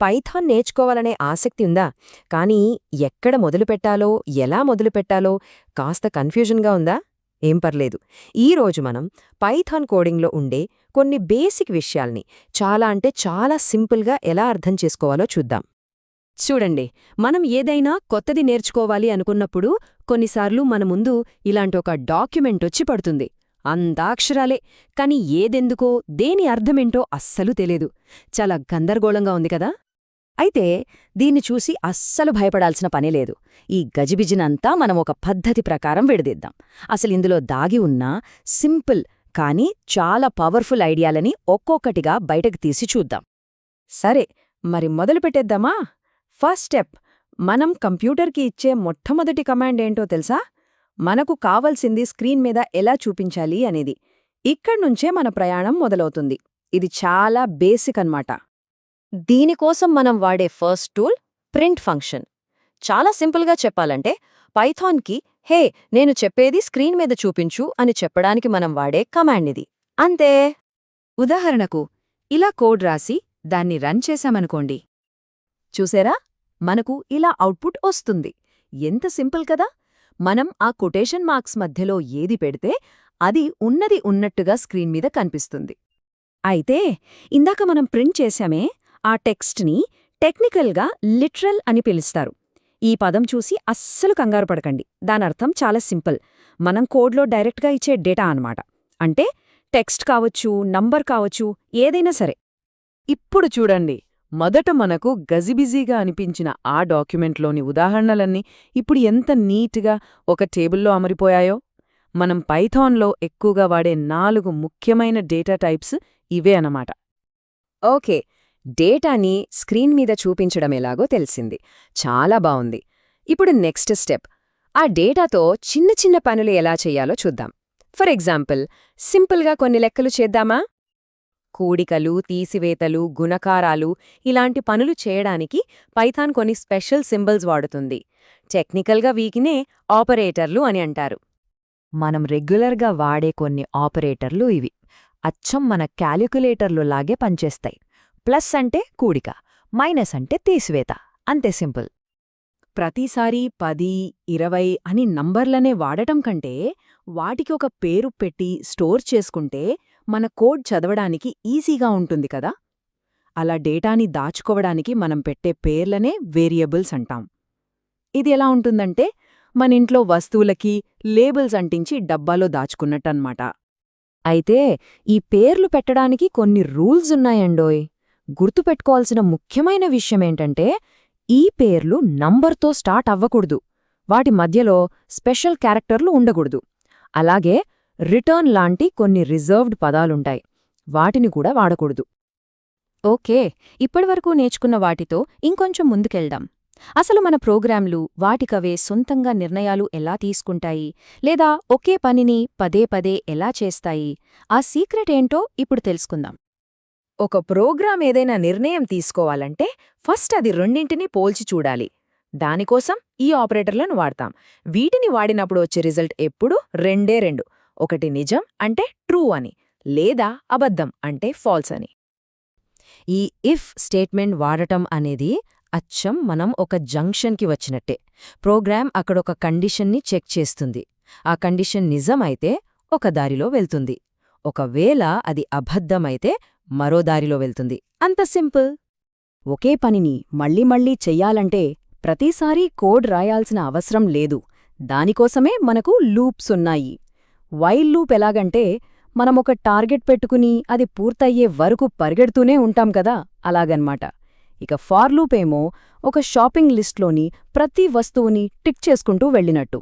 Python నేర్చుకోవాలనే ఆసక్తి ఉందా? కానీ ఎక్కడ మొదలుపెట్టాలో, ఎలా మొదలుపెట్టాలో కాస్త కన్ఫ్యూజన్గా ఉందా? ఏం పర్లేదు. ఈరోజు మనం పైథాన్ కోడింగ్లో ఉండే కొన్ని బేసిక్ విషయాల్ని చాలా అంటే చాలా సింపుల్గా ఎలా అర్థం చేసుకోవాలో చూద్దాం. చూడండి, మనం ఏదైనా కొత్తది నేర్చుకోవాలి అనుకున్నప్పుడు కొన్నిసార్లు మన ముందు ఇలాంటొక డాక్యుమెంటొచ్చి పడుతుంది. అంతా అక్షరాలే, కాని ఏదెందుకో దేని అర్థమేంటో అస్సలు తెలీదు. చాలా గందరగోళంగా ఉంది కదా? అయితే దీన్ని చూసి అస్సలు భయపడాల్సిన పనిలేదు. ఈ గజిబిజినంతా మనం ఒక పద్ధతి ప్రకారం విడదీద్దాం. అసలిందులో దాగి ఉన్న సింపుల్ కానీ చాలా పవర్ఫుల్ ఐడియాలని ఒక్కొక్కటిగా బయటకు తీసి చూద్దాం. సరే, మరి మొదలుపెట్టేద్దామా? ఫస్ట్ స్టెప్, మనం కంప్యూటర్కి ఇచ్చే మొట్టమొదటి కమాండ్ ఏంటో తెలుసా? మనకు కావలసింది స్క్రీన్ మీద ఎలా చూపించాలి అనేది. ఇక్కడ్నుంచే మన ప్రయాణం మొదలవుతుంది. ఇది చాలా బేసిక్ అన్నమాట. దీనికోసం మనం వాడే ఫస్ట్ టూల్ ప్రింట్ ఫంక్షన్. చాలా సింపుల్గా చెప్పాలంటే పైథాన్కి హే, నేను చెప్పేది స్క్రీన్ మీద చూపించు అని చెప్పడానికి మనం వాడే కమాండ్ ఇది. అంతే. ఉదాహరణకు ఇలా కోడ్ రాసి దాన్ని రన్ చేశామనుకోండి. చూసేరా, మనకు ఇలా అవుట్పుట్ వస్తుంది. ఎంత సింపుల్ కదా! మనం ఆ కొటేషన్ మార్క్స్ మధ్యలో ఏది పెడితే అది ఉన్నది ఉన్నట్టుగా స్క్రీన్ మీద కనిపిస్తుంది. అయితే ఇందాక మనం ప్రింట్ చేశామే, ఆ టెక్స్ట్ని టెక్నికల్గా లిటరల్ అని పిలుస్తారు. ఈ పదం చూసి అస్సలు కంగారు పడకండి. దానర్థం చాలా సింపుల్. మనం కోడ్లో డైరెక్ట్గా ఇచ్చే డేటా అన్నమాట. అంటే టెక్స్ట్ కావచ్చు, నంబర్ కావచ్చు, ఏదైనా సరే. ఇప్పుడు చూడండి, మొదట మనకు గజిబిజీగా అనిపించిన ఆ డాక్యుమెంట్లోని ఉదాహరణలన్నీ ఇప్పుడు ఎంత నీట్గా ఒక టేబుల్లో అమరిపోయాయో. మనం పైథాన్లో ఎక్కువగా వాడే 4 ముఖ్యమైన డేటా టైప్స్ ఇవే అన్నమాట. ఓకే, డేటాని స్క్రీన్ మీద చూపించడం ఎలాగో తెలిసింది. చాలా బావుంది. ఇప్పుడు నెక్స్ట్ స్టెప్, ఆ డేటాతో చిన్న చిన్న పనులు ఎలా చెయ్యాలో చూద్దాం. ఫర్ ఎగ్జాంపుల్, సింపుల్గా కొన్ని లెక్కలు చేద్దామా? కూడికలు, తీసివేతలు, గుణకారాలు ఇలాంటి పనులు చేయడానికి పైథాన్ కొన్ని స్పెషల్ సింబల్స్ వాడుతుంది. టెక్నికల్గా వీటినే ఆపరేటర్లు అని అంటారు. మనం రెగ్యులర్గా వాడే కొన్ని ఆపరేటర్లు ఇవి. అచ్చం మన క్యాలిక్యులేటర్లు లాగే పనిచేస్తాయి. ప్లస్ అంటే కూడిక, మైనస్ అంటే తీసివేత. అంతే సింపుల్. ప్రతిసారీ 10, 20 అని నంబర్లనే వాడటం కంటే వాటికి ఒక పేరు పెట్టి స్టోర్ చేసుకుంటే మన కోడ్ చదవడానికి ఈజీగా ఉంటుంది కదా. అలా డేటాని దాచుకోవడానికి మనం పెట్టే పేర్లనే వేరియబుల్స్ అంటాం. ఇది ఎలా ఉంటుందంటే మనింట్లో వస్తువులకి లేబుల్స్ అంటించి డబ్బాలో దాచుకున్నట్టన్నమాట. అయితే ఈ పేర్లు పెట్టడానికి కొన్ని రూల్స్ ఉన్నాయండోయ్. గుర్తుపెట్టుకోవాల్సిన ముఖ్యమైన విషయమేంటంటే ఈ పేర్లు నంబర్తో స్టార్ట్ అవ్వకూడదు. వాటి మధ్యలో స్పెషల్ క్యారెక్టర్లు ఉండకూడదు. అలాగే రిటర్న్ లాంటి కొన్ని రిజర్వ్డ్ పదాలుంటాయి. వాటిని కూడా వాడకూడదు. ఓకే, ఇప్పటివరకు నేర్చుకున్న వాటితో ఇంకొంచెం ముందుకెళ్దాం. అసలు మన ప్రోగ్రాంలు వాటికవే సొంతంగా నిర్ణయాలు ఎలా తీసుకుంటాయి, లేదా ఒకే పనిని పదే పదే ఎలా చేస్తాయి, ఆ సీక్రెట్ ఏంటో ఇప్పుడు తెలుసుకుందాం. ఒక ప్రోగ్రాం ఏదైనా నిర్ణయం తీసుకోవాలంటే ఫస్ట్ అది రెండింటినీ పోల్చి చూడాలి. దానికోసం ఈ ఆపరేటర్లను వాడతాం. వీటిని వాడినప్పుడు వచ్చే రిజల్ట్ ఎప్పుడూ రెండే రెండు. ఒకటి నిజం అంటే ట్రూ అని, లేదా అబద్ధం అంటే ఫాల్స్ అని. ఈ ఇఫ్ స్టేట్మెంట్ వాడటం అనేది అచ్చం మనం ఒక జంక్షన్కి వచ్చినట్టే. ప్రోగ్రాం అక్కడొక కండిషన్ని చెక్ చేస్తుంది. ఆ కండిషన్ నిజమైతే ఒక దారిలో వెళ్తుంది. ఒకవేళ అది అబద్ధమైతే మరో దారిలో వెళ్తుంది. అంత సింపుల్. ఒకే పనిని మళ్ళీ మళ్ళీ చెయ్యాలంటే ప్రతిసారీ కోడ్ రాయాల్సిన అవసరం లేదు. దానికోసమే మనకు లూప్స్ ఉన్నాయి. వైల్ లూప్ ఎలాగంటే మనమొక టార్గెట్ పెట్టుకుని అది పూర్తయ్యే వరకు పరిగెడుతూనే ఉంటాం కదా, అలాగన్మాట. ఇక ఫార్ లూప్ ఏమో ఒక షాపింగ్ లిస్ట్లోని ప్రతి వస్తువుని టిక్ చేసుకుంటూ వెళ్ళినట్టు.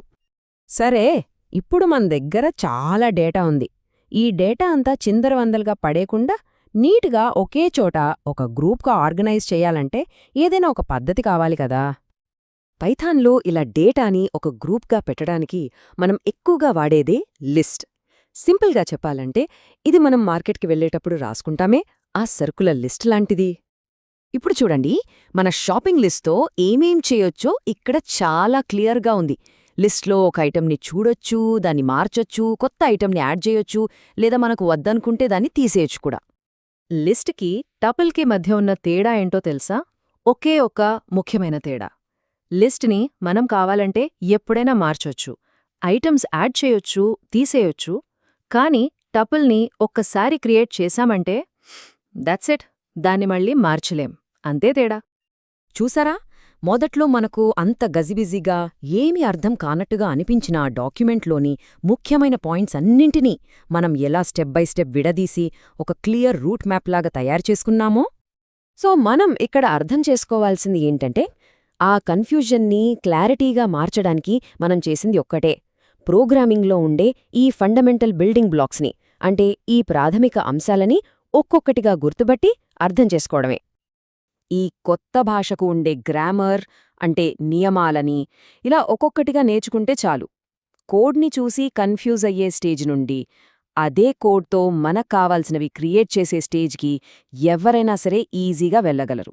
సరే, ఇప్పుడు మన దగ్గర చాలా డేటా ఉంది. ఈ డేటా అంతా చిందరవందలుగా పడేకుండా నీట్గా ఒకే చోట ఒక గ్రూప్గా ఆర్గనైజ్ చేయాలంటే ఏదైనా ఒక పద్ధతి కావాలి కదా. పైథాన్లో ఇలా డేటాని ఒక గ్రూప్గా పెట్టడానికి మనం ఎక్కువగా వాడేదే లిస్ట్. సింపుల్గా చెప్పాలంటే ఇది మనం మార్కెట్కి వెళ్లేటప్పుడు రాసుకుంటామే ఆ సరుకుల లిస్ట్ లాంటిది. ఇప్పుడు చూడండి, మన షాపింగ్ లిస్ట్తో ఏమేం చేయొచ్చో ఇక్కడ చాలా క్లియర్గా ఉంది. లిస్ట్లో ఒక ఐటెంని చూడొచ్చు, దాన్ని మార్చొచ్చు, కొత్త ఐటెంని యాడ్ చేయొచ్చు, లేదా మనకు వద్దనుకుంటే దాన్ని తీసేయచ్చు కూడా. లిస్ట్కి టపుల్కి మధ్య ఉన్న తేడా ఏంటో తెలుసా? ఒకే ఒక ముఖ్యమైన తేడా. లిస్ట్ని మనం కావాలంటే ఎప్పుడైనా మార్చొచ్చు, ఐటమ్స్ యాడ్ చేయొచ్చు, తీసేయొచ్చు, కానీ టపుల్ని ఒక్కసారి క్రియేట్ చేశామంటే దట్స్ ఇట్, దాన్ని మళ్ళీ మార్చలేం. అంతే తేడా. చూసారా, మొదట్లో మనకు అంత గజిబిజిగా ఏమీ అర్థం కానట్టుగా అనిపించిన ఆ డాక్యుమెంట్లోని ముఖ్యమైన పాయింట్స్ అన్నింటినీ మనం ఎలా స్టెప్ బై స్టెప్ విడదీసి ఒక క్లియర్ రూట్ మ్యాప్ లాగా తయారు చేసుకున్నామో. సో మనం ఇక్కడ అర్థం చేసుకోవాల్సింది ఏంటంటే, ఆ కన్ఫ్యూజన్ని క్లారిటీగా మార్చడానికి మనం చేసింది ఒక్కటే, ప్రోగ్రామింగ్లో ఉండే ఈ ఫండమెంటల్ బిల్డింగ్ బ్లాక్స్ని, అంటే ఈ ప్రాథమిక అంశాలని ఒక్కొక్కటిగా గుర్తుబట్టి అర్థం చేసుకోవడమే. ఈ కొత్త భాషకు ఉండే గ్రామర్, అంటే నియమాలని ఇలా ఒక్కొక్కటిగా నేర్చుకుంటే చాలు. కోడ్ని చూసి కన్ఫ్యూజ్ అయ్యే స్టేజ్ నుండి అదే కోడ్తో మనకు కావాల్సినవి క్రియేట్ చేసే స్టేజ్కి ఎవరైనా సరే ఈజీగా వెళ్ళగలరు.